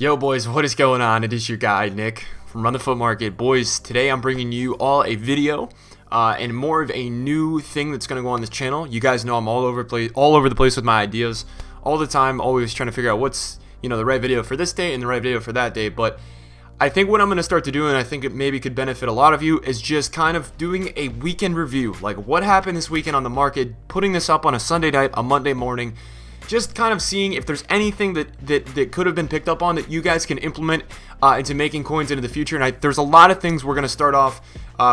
Yo boys, what is going on? It is your guy Nick from Run the Foot Market. Boys, today I'm bringing you all a video and more of a new thing that's going to go on this channel. You guys know I'm all over the place with my ideas all the time, always trying to figure out what's the right video for this day and the right video for that day. But I think what I'm going to start to do, and I think it maybe could benefit a lot of you, is just kind of doing a weekend review. Like what happened this weekend on the market, putting this up on a Sunday night, a Monday morning. Just kind of seeing if there's anything that could have been picked up on that you guys can implement into making coins into the future. And there's a lot of things we're going to start off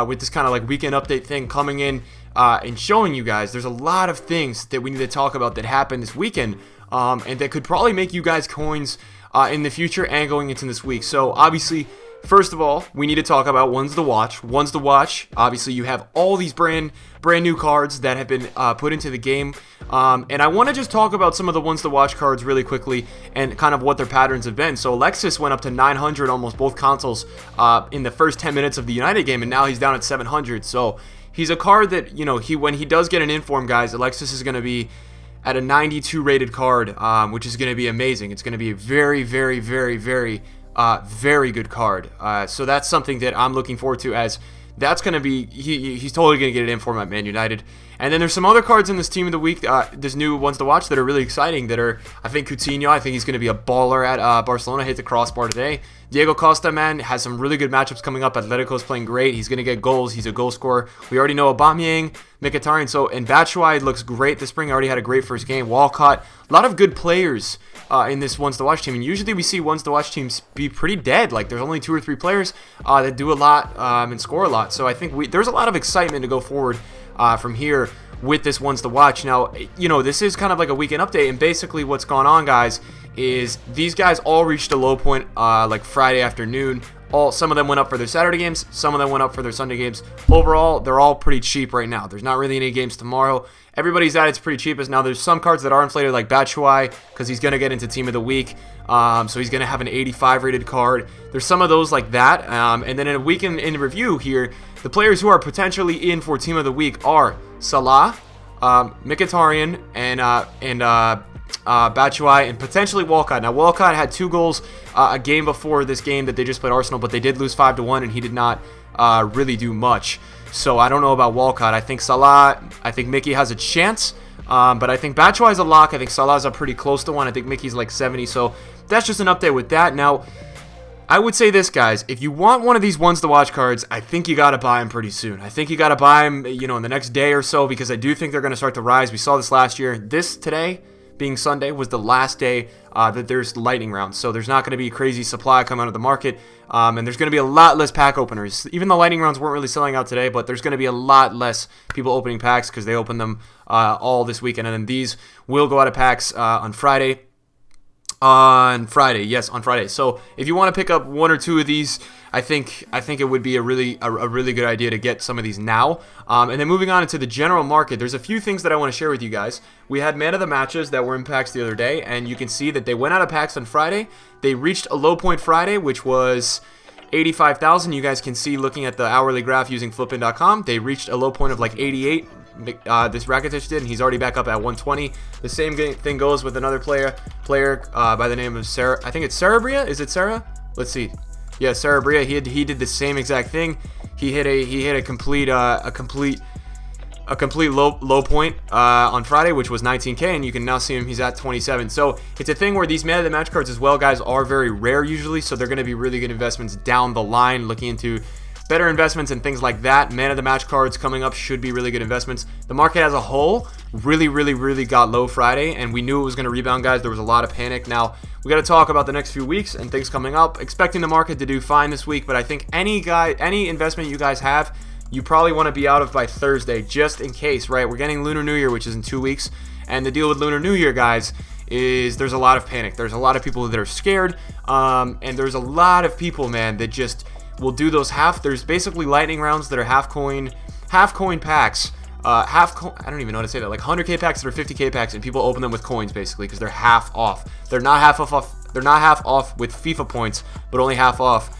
with this kind of like weekend update thing coming in and showing you guys. There's a lot of things that we need to talk about that happened this weekend and that could probably make you guys coins in the future and going into this week. So obviously, first of all, we need to talk about Ones to Watch. Ones to Watch, obviously you have all these brand new cards that have been put into the game. And I want to just talk about some of the Ones to Watch cards really quickly and kind of what their patterns have been. So Alexis went up to 900 almost both consoles in the first 10 minutes of the United game, and now he's down at 700. So he's a card that, when he does get an inform, guys, Alexis is going to be at a 92 rated card, which is going to be amazing. It's going to be a very, very, very, very good card. So that's something that I'm looking forward to, as that's going to be, he's totally going to get it in for at Man United. And then there's some other cards in this Team of the Week, this new Ones to Watch, that are really exciting, that are, I think Coutinho, I think he's going to be a baller at Barcelona, hit the crossbar today. Diego Costa, man, has some really good matchups coming up. Atletico's playing great. He's going to get goals. He's a goal scorer. We already know Aubameyang, Mkhitaryan, and Batshuayi looks great this spring. Already had a great first game. Walcott, a lot of good players in this Ones to Watch team. And usually we see Ones to Watch teams be pretty dead. Like there's only 2 or 3 players that do a lot and score a lot. So I think there's a lot of excitement to go forward from here with this Ones to Watch. Now, this is kind of like a weekend update, and basically what's going on, guys, is these guys all reached a low point like Friday afternoon. Some of them went up for their Saturday games, some of them went up for their Sunday games. Overall, they're all pretty cheap right now. There's not really any games tomorrow. Everybody's at its pretty cheapest. Now, there's some cards that are inflated, like Batshuayi, because he's going to get into Team of the Week. So he's going to have an 85 rated card. There's some of those like that. And then in a weekend in review here, the players who are potentially in for Team of the Week are Salah, Mkhitaryan, and Batshuayi, and potentially Walcott. Now, Walcott had 2 goals a game before this game that they just played Arsenal, but they did lose 5-1, and he did not really do much. So I don't know about Walcott. I think Salah, I think Mickey has a chance, but I think Batshuayi's a lock. I think Salah's a pretty close to one. I think Mickey's like 70, so that's just an update with that. Now, I would say this, guys, if you want one of these Ones to Watch cards, I think you got to buy them pretty soon. I think you got to buy them, in the next day or so, because I do think they're going to start to rise. We saw this last year. Today, being Sunday, was the last day that there's lightning rounds. So there's not going to be crazy supply come out of the market, and there's going to be a lot less pack openers. Even the lightning rounds weren't really selling out today, but there's going to be a lot less people opening packs because they opened them all this weekend. And then these will go out of packs on Friday. On Friday. So if you want to pick up 1 or 2 of these, I think it would be a really good idea to get some of these now. And then moving on into the general market, there's a few things that I want to share with you guys. We had man of the matches that were in packs the other day, and you can see that they went out of packs on Friday. They reached a low point Friday, which was 85,000. You guys can see looking at the hourly graph using flippin.com. They reached a low point of like 88. This Rakitic did, and he's already back up at 120. The same thing goes with another player by the name of Sarah. I think it's Sarabria. Is it Sarah? Let's see. Yeah, Sarabria. He did the same exact thing. He hit a complete low point on Friday, which was 19K, and you can now see him. He's at 27. So it's a thing where these man of the match cards as well, guys, are very rare usually. So they're going to be really good investments down the line, looking into better investments and things like that. Man of the match cards coming up should be really good investments. The market as a whole really got low Friday, and we knew it was going to rebound, guys. There was a lot of panic. Now we got to talk about the next few weeks and things coming up. Expecting the market to do fine this week, but I think any investment you guys have, you probably want to be out of by Thursday, just in case, right? We're getting Lunar New Year, which is in 2 weeks, and the deal with Lunar New Year, guys, is there's a lot of panic. There's a lot of people that are scared, and there's a lot of people, man, that just will do those there's basically lightning rounds that are half coin packs, I don't even know how to say that, like 100k packs that are 50k packs, and people open them with coins basically because they're half off. They're not half off with FIFA points, but only half off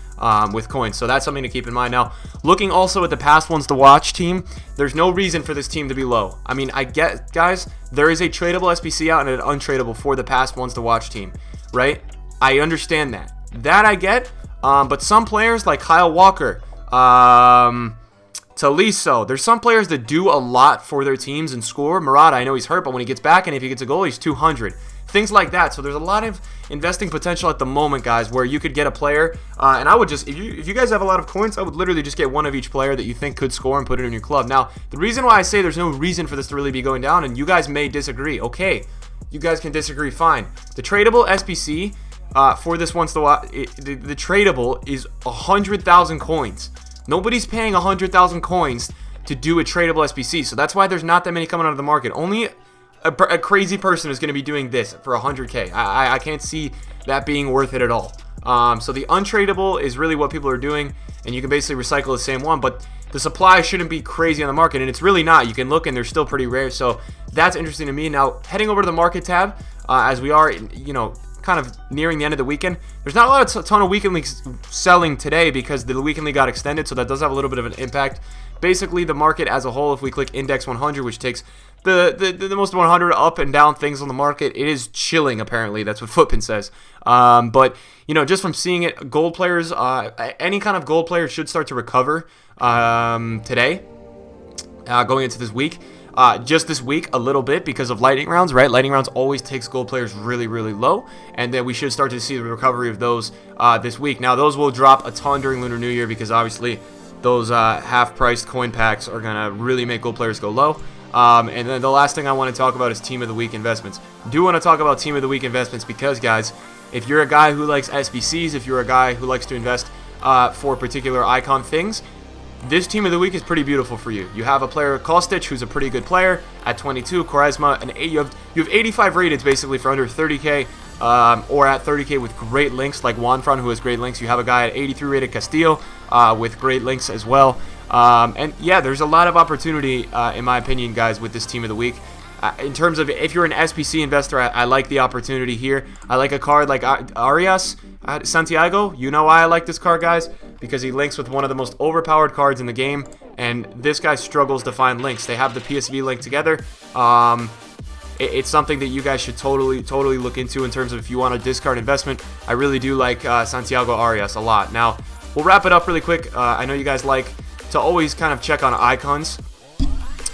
with coins. So that's something to keep in mind. Now, looking also at the past Ones to Watch team, there's no reason for this team to be low. I mean, I get, guys, there is a tradable SBC out and an untradeable for the past Ones to Watch team, right? I understand that. That I get. But some players like Kyle Walker, Taliso, there's some players that do a lot for their teams and score. Murata, I know he's hurt, but when he gets back and if he gets a goal, he's 200. Things like that. So there's a lot of investing potential at the moment, guys, where you could get a player. And I would just, if you guys have a lot of coins, I would literally just get one of each player that you think could score and put it in your club. Now, the reason why I say there's no reason for this to really be going down, and you guys may disagree. Okay, you guys can disagree, fine. The tradable SBC for this the tradable is 100,000 coins. Nobody's paying 100,000 coins to do a tradable SBC, so that's why there's not that many coming out of the market. Only a crazy person is going to be doing this for 100K. I can't see that being worth it at all. So the untradable is really what people are doing, and you can basically recycle the same one, but the supply shouldn't be crazy on the market, and it's really not. You can look, and they're still pretty rare, so that's interesting to me. Now, heading over to the market tab, as we are, kind of nearing the end of the weekend, there's not a ton of weekend leagues selling today because the weekend league got extended, so that does have a little bit of an impact. Basically, the market as a whole, if we click index 100, which takes the most 100 up and down things on the market, it is chilling, apparently. That's what Footpin says. But just from seeing it, gold players, any kind of gold player should start to recover today, going into this week. Just this week a little bit because of lightning rounds, right? Lightning rounds always takes gold players really, really low, and then we should start to see the recovery of those this week. Now, those will drop a ton during Lunar New Year because obviously those half-priced coin packs are going to really make gold players go low. And then the last thing I want to talk about is Team of the Week investments. I do want to talk about Team of the Week investments because, guys, if you're a guy who likes SBCs, if you're a guy who likes to invest for particular icon things, this Team of the Week is pretty beautiful for you. You have a player, Kostic, who's a pretty good player at 22, Quaresma, and you have 85 rated basically for under 30K, or at 30K with great links like Juanfran, who has great links. You have a guy at 83 rated, Castillo, with great links as well. And yeah, there's a lot of opportunity, in my opinion, guys, with this Team of the Week. In terms of if you're an SPC investor, I like the opportunity here. I like a card like Arias Santiago. You know why I like this card, guys? Because he links with one of the most overpowered cards in the game, and this guy struggles to find links. They have the PSV link together. It's something that you guys should totally look into in terms of if you want a discard investment. I really do like Santiago Arias a lot. Now, we'll wrap it up really quick. I know you guys like to always kind of check on icons.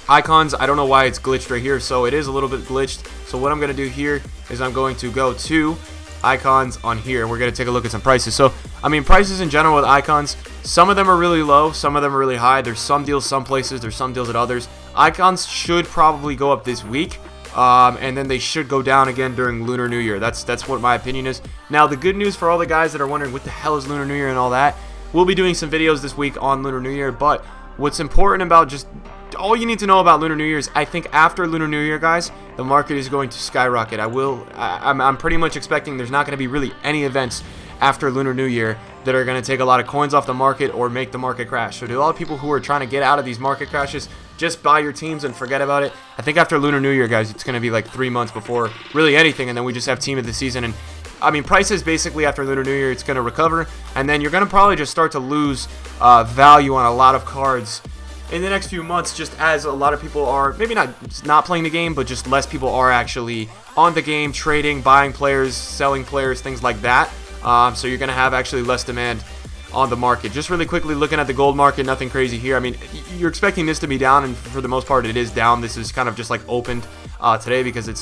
Icons, I don't know why it's glitched right here, so it is a little bit glitched. So what I'm going to do here is I'm going to go to icons on here, and we're going to take a look at some prices. So, I mean, prices in general with icons, some of them are really low, some of them are really high. There's some deals some places, there's some deals at others. Icons should probably go up this week, and then they should go down again during Lunar New Year. That's what my opinion is. Now, the good news for all the guys that are wondering what the hell is Lunar New Year and all that, we'll be doing some videos this week on Lunar New Year, but what's important about just all you need to know about Lunar New Year is I think after Lunar New Year, guys, the market is going to skyrocket. I'm pretty much expecting there's not going to be really any events after Lunar New Year that are going to take a lot of coins off the market or make the market crash. So to a lot of people who are trying to get out of these market crashes, just buy your teams and forget about it. I think after Lunar New Year, guys, it's going to be like 3 months before really anything, and then we just have team of the season. And I mean, prices basically after Lunar New Year, it's going to recover, and then you're going to probably just start to lose value on a lot of cards in the next few months, just as a lot of people are maybe not playing the game, but just less people are actually on the game, trading, buying players, selling players, things like that. So you're going to have actually less demand on the market. Just really quickly looking at the gold market, nothing crazy here. I mean, you're expecting this to be down, and for the most part, it is down. This is kind of just like opened today because it's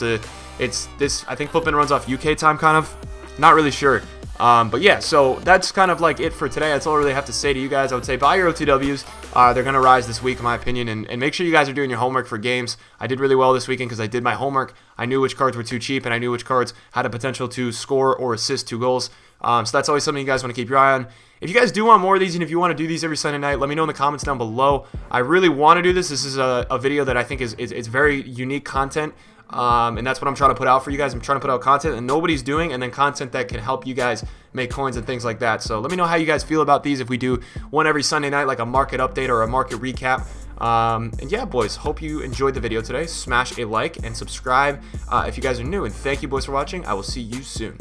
this. I think Footpin runs off UK time, kind of. Not really sure. But yeah, so that's kind of like it for today. That's all I really have to say to you guys. I would say buy your OTWs. They're going to rise this week, in my opinion, and make sure you guys are doing your homework for games. I did really well this weekend because I did my homework. I knew which cards were too cheap, and I knew which cards had a potential to score or assist 2 goals. So that's always something you guys want to keep your eye on. If you guys do want more of these, and if you want to do these every Sunday night, let me know in the comments down below. I really want to do this. This is a video that I think is very unique content. And that's what I'm trying to put out for you guys. I'm trying to put out content that nobody's doing, and then content that can help you guys make coins and things like that. So let me know how you guys feel about these if we do one every Sunday night, like a market update or a market recap. And yeah, boys, hope you enjoyed the video today. Smash a like and subscribe if you guys are new. And thank you, boys, for watching. I will see you soon.